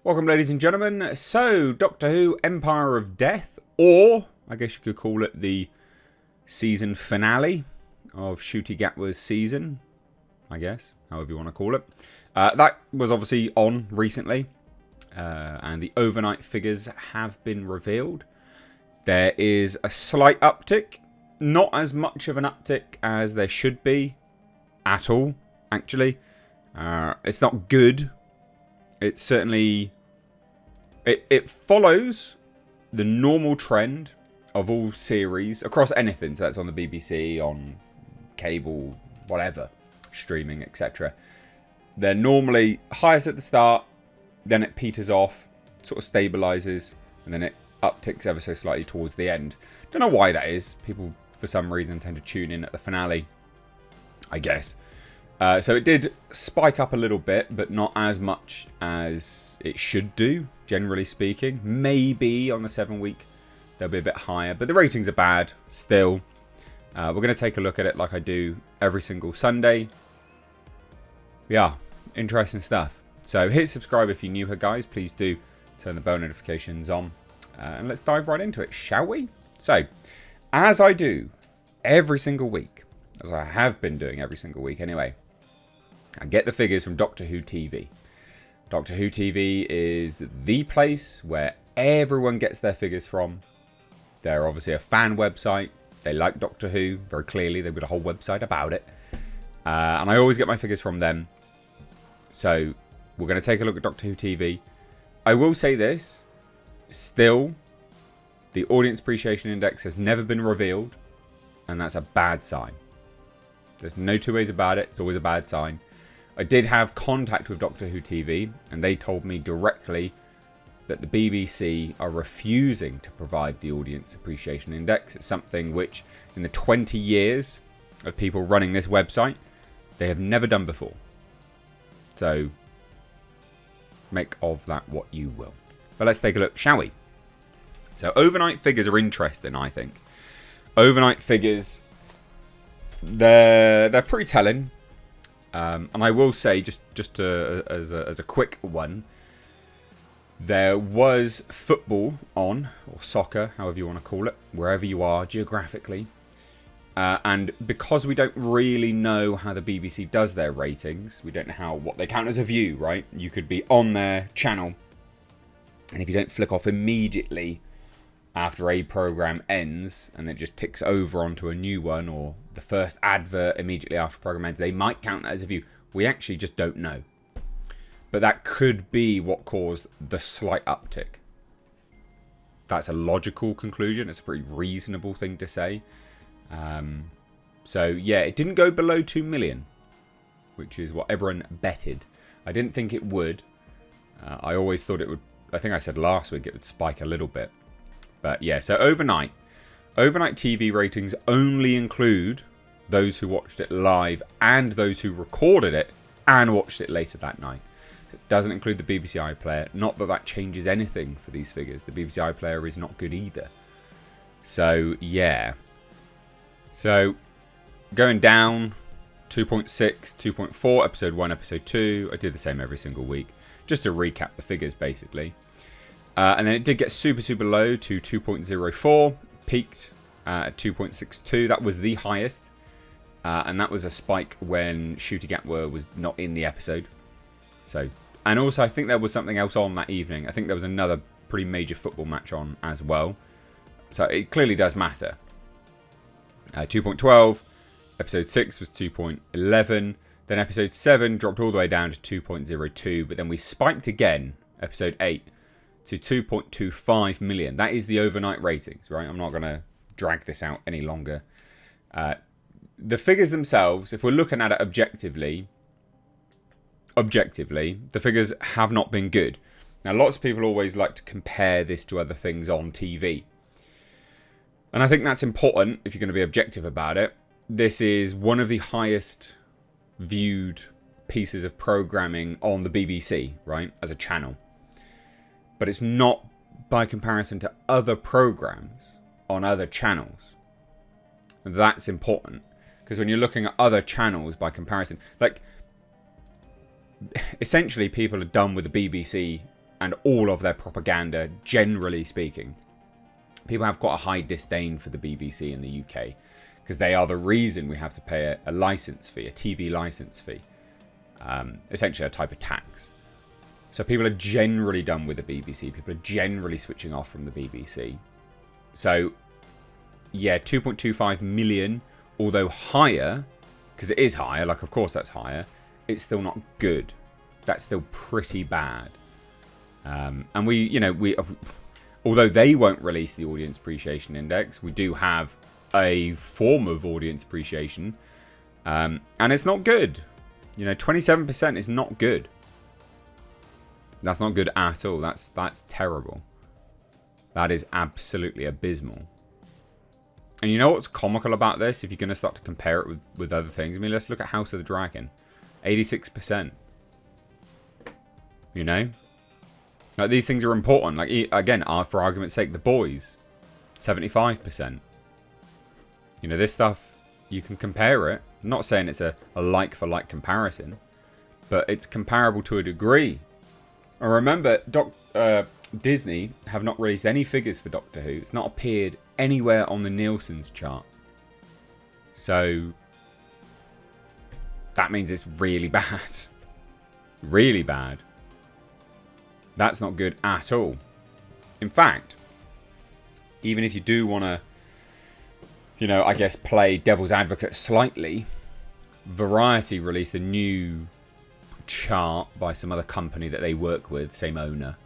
Welcome, ladies and gentlemen. So, Doctor Who Empire of Death, or I guess you could call it the season finale of Ncuti Gatwa's season, I guess, however you want to call it. That was obviously on recently, and the overnight figures have been revealed. There is a slight uptick, not as much of an uptick as there should be at all, actually. It's not good. It's certainly... It follows the normal trend of all series across anything. So that's on the BBC, on cable, whatever, streaming, etc. They're normally highest at the start, then it peters off, sort of stabilizes, and then it upticks ever so slightly towards the end. Don't know why that is. People, for some reason, tend to tune in at the finale, I guess. So it did spike up a little bit, but not as much as it should do, generally speaking. Maybe on the 7-week they'll be a bit higher, but the ratings are bad still. We're going to take a look at it like I do every single Sunday. Yeah, interesting stuff. So hit subscribe if you're new here, guys. Please do turn the bell notifications on. And let's dive right into it, shall we? So, as I do every single week, as I have been doing every single week anyway, I get the figures from Doctor Who TV. Doctor Who TV is the place where everyone gets their figures from. They're obviously a fan website. They like Doctor Who, very clearly. They've got a whole website about it. And I always get my figures from them. So we're going to take a look at Doctor Who TV. I will say this. Still, the Audience Appreciation Index has never been revealed. And that's a bad sign. There's no two ways about it. It's always a bad sign. I did have contact with Doctor Who TV, and they told me directly that the BBC are refusing to provide the Audience Appreciation Index. It's something which, in the 20 years of people running this website, they have never done before. So, make of that what you will. But let's take a look, shall we? So, overnight figures are interesting, I think. Overnight figures... They're pretty telling, and I will say just as a quick one, there was football on, or soccer, however you want to call it, wherever you are geographically, and because we don't really know how the BBC does their ratings, we don't know what they count as a view, right? You could be on their channel, and if you don't flick off immediately after a program ends and it just ticks over onto a new one, or the first advert immediately after the program ends, they might count that as a view. We actually just don't know. But that could be what caused the slight uptick. That's a logical conclusion. It's a pretty reasonable thing to say. So yeah, it didn't go below 2 million, which is what everyone betted. I didn't think it would. I always thought it would. I think I said last week it would spike a little bit. But yeah, so overnight TV ratings only include those who watched it live and those who recorded it and watched it later that night. So it doesn't include the BBC iPlayer. Not that that changes anything for these figures. The BBC iPlayer is not good either. So yeah. So going down 2.6, 2.4, episode 1, episode 2. I did the same every single week. Just to recap the figures basically. And then it did get super low to 2.04, peaked at 2.62. That was the highest. And that was a spike when Ncuti Gatwa was not in the episode. So, and also I think there was something else on that evening. I think there was another pretty major football match on as well. So it clearly does matter. 2.12, episode 6 was 2.11. Then episode 7 dropped all the way down to 2.02. But then we spiked again, episode 8. To 2.25 million. That is the overnight ratings, right? I'm not going to drag this out any longer. The figures themselves, if we're looking at it objectively, the figures have not been good. Now, lots of people always like to compare this to other things on TV. And I think that's important if you're going to be objective about it. This is one of the highest viewed pieces of programming on the BBC, right? As a channel. But it's not by comparison to other programs on other channels. That's important. Because when you're looking at other channels by comparison, like, essentially people are done with the BBC and all of their propaganda, generally speaking, people have quite a high disdain for the BBC in the UK because they are the reason we have to pay a license fee, a TV license fee, essentially a type of tax. So people are generally done with the BBC. People are generally switching off from the BBC. So, yeah, 2.25 million, although higher, because it is higher, like of course that's higher, it's still not good. That's still pretty bad. And we, although they won't release the audience appreciation index, we do have a form of audience appreciation, and it's not good. 27% is not good. That's not good at all. That's terrible. That is absolutely abysmal. And you know what's comical about this? If you're going to start to compare it with other things, I mean, let's look at House of the Dragon, 86%. Like, these things are important. Like, again, for argument's sake, The Boys, 75%. This stuff, you can compare it. I'm not saying it's a like-for-like comparison, but it's comparable to a degree. And remember, Disney have not released any figures for Doctor Who. It's not appeared anywhere on the Nielsen's chart. So, that means it's really bad. Really bad. That's not good at all. In fact, even if you do want to, I guess, play devil's advocate slightly, Variety released a new chart by some other company that they work with, same owner.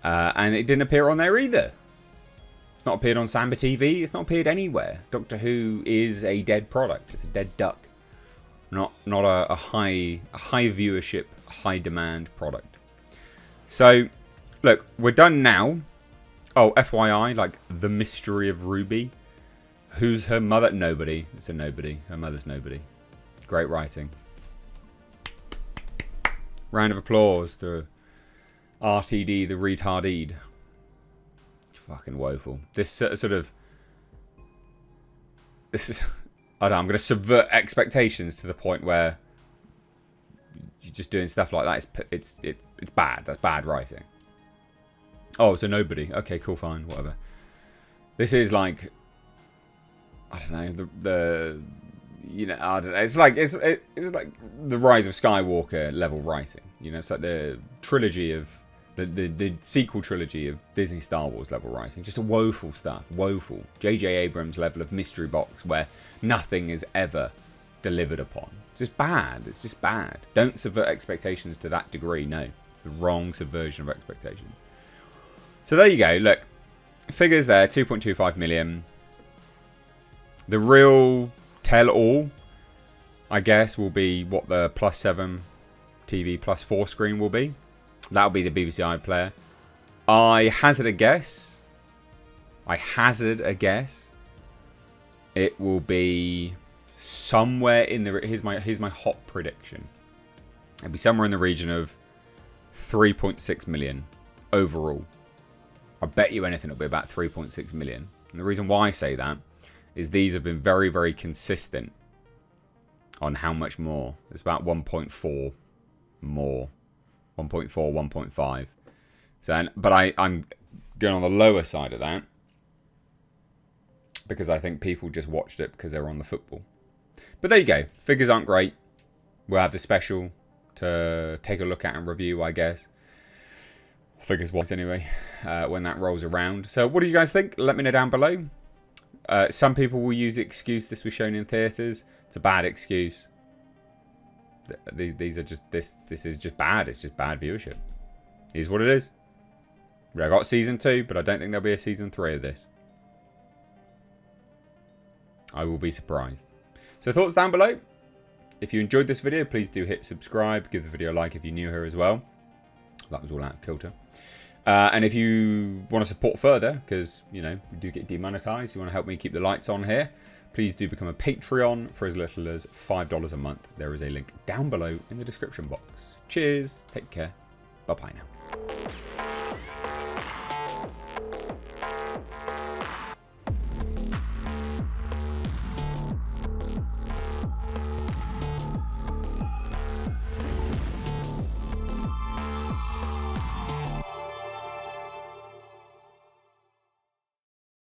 And it didn't appear on there either. It's not appeared on Samba TV. It's not appeared anywhere. Doctor Who is a dead product. It's a dead duck. Not a high viewership, high demand product. So, look, we're done now. Oh, FYI, like, The Mystery of Ruby. Who's her mother? Nobody. It's a nobody. Her mother's nobody. Great writing. Round of applause to RTD, the retarded. Fucking woeful. This sort of... This is... I don't know, I'm going to subvert expectations to the point where you're just doing stuff like that. It's bad. That's bad writing. Oh, so nobody. Okay, cool, fine, whatever. This is like, I don't know, I don't know. It's like the Rise of Skywalker level writing. It's like the trilogy of the sequel trilogy of Disney Star Wars level writing. Just a woeful stuff. Woeful. J.J. Abrams level of mystery box where nothing is ever delivered upon. It's just bad. It's just bad. Don't subvert expectations to that degree. No. It's the wrong subversion of expectations. So there you go. Look. Figures there. 2.25 million. The real tell-all, I guess, will be what the +7 TV +4 screen will be. That'll be the BBC iPlayer. I hazard a guess. It will be somewhere in the... Here's my hot prediction. It'll be somewhere in the region of 3.6 million overall. I bet you anything it'll be about 3.6 million. And the reason why I say that is these have been very, very consistent on how much more. It's about 1.4 more. 1.4, 1.5. So, but I'm going on the lower side of that because I think people just watched it because they're on the football. But there you go. Figures aren't great. We'll have the special to take a look at and review, I guess. Figures wise, anyway, when that rolls around. So, what do you guys think? Let me know down below. Some people will use the excuse this was shown in theatres. It's a bad excuse. These are just this is just bad. It's just bad viewership. It is what it is. I got season 2, but I don't think there'll be a season 3 of this. I will be surprised. So thoughts down below. If you enjoyed this video, please do hit subscribe. Give the video a like if you're new here as well. That was all out of kilter. And if you want to support further, because, we do get demonetized, you want to help me keep the lights on here, please do become a Patreon for as little as $5 a month. There is a link down below in the description box. Cheers. Take care. Bye-bye now.